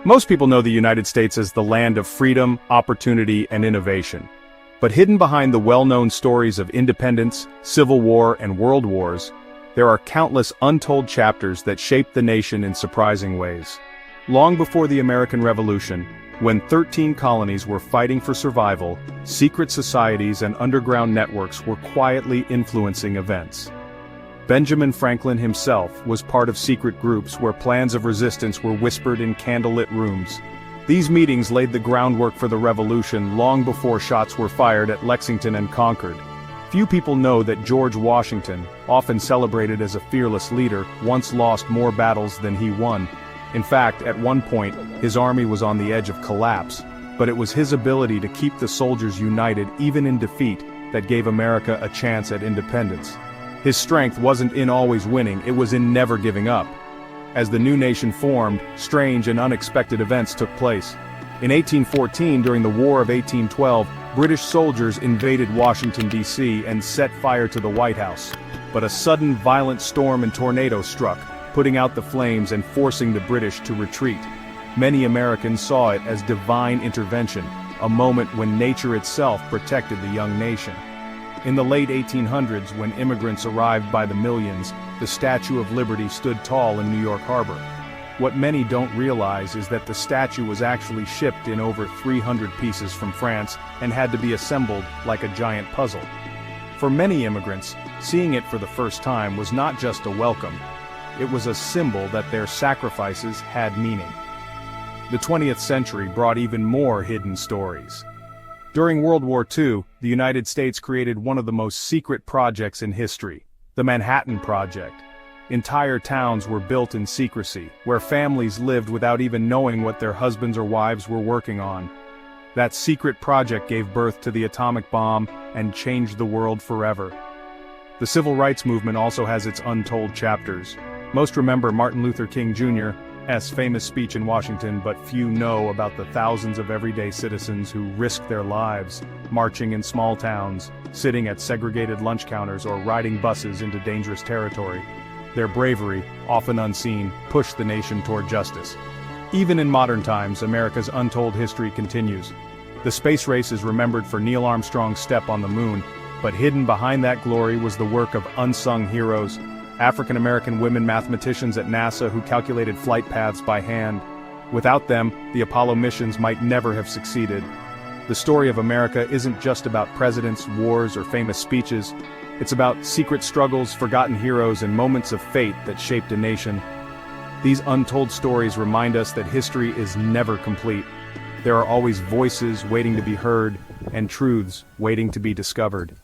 Most people know the United States as the land of freedom, opportunity, and innovation. But hidden behind the well-known stories of independence, civil war, and world wars, there are countless untold chapters that shaped the nation in surprising ways. Long before the American Revolution, when 13 colonies were fighting for survival, secret societies and underground networks were quietly influencing events. Benjamin Franklin himself was part of secret groups where plans of resistance were whispered in candlelit rooms. These meetings laid the groundwork for the revolution long before shots were fired at Lexington and Concord. Few people know that George Washington, often celebrated as a fearless leader, once lost more battles than he won. In fact, at one point, his army was on the edge of collapse, but it was his ability to keep the soldiers united even in defeat that gave America a chance at independence. His strength wasn't in always winning, it was in never giving up. As the new nation formed, strange and unexpected events took place. In 1814, during the War of 1812, British soldiers invaded Washington, D.C. and set fire to the White House. But a sudden violent storm and tornado struck, putting out the flames and forcing the British to retreat. Many Americans saw it as divine intervention, a moment when nature itself protected the young nation. In the late 1800s, when immigrants arrived by the millions, the Statue of Liberty stood tall in New York Harbor. What many don't realize is that the statue was actually shipped in over 300 pieces from France and had to be assembled like a giant puzzle. For many immigrants, seeing it for the first time was not just a welcome, it was a symbol that their sacrifices had meaning. The 20th century brought even more hidden stories. During World War II, the United States created one of the most secret projects in history, the Manhattan Project. Entire towns were built in secrecy, where families lived without even knowing what their husbands or wives were working on. That secret project gave birth to the atomic bomb and changed the world forever. The civil rights movement also has its untold chapters. Most remember Martin Luther King Jr.'s famous speech in Washington, but few know about the thousands of everyday citizens who risked their lives, marching in small towns, sitting at segregated lunch counters or riding buses into dangerous territory. Their bravery, often unseen, pushed the nation toward justice. Even in modern times, America's untold history continues. The space race is remembered for Neil Armstrong's step on the moon, but hidden behind that glory was the work of unsung heroes, African-American women mathematicians at NASA who calculated flight paths by hand. Without them, the Apollo missions might never have succeeded. The story of America isn't just about presidents, wars, or famous speeches. It's about secret struggles, forgotten heroes, and moments of fate that shaped a nation. These untold stories remind us that history is never complete. There are always voices waiting to be heard, and truths waiting to be discovered.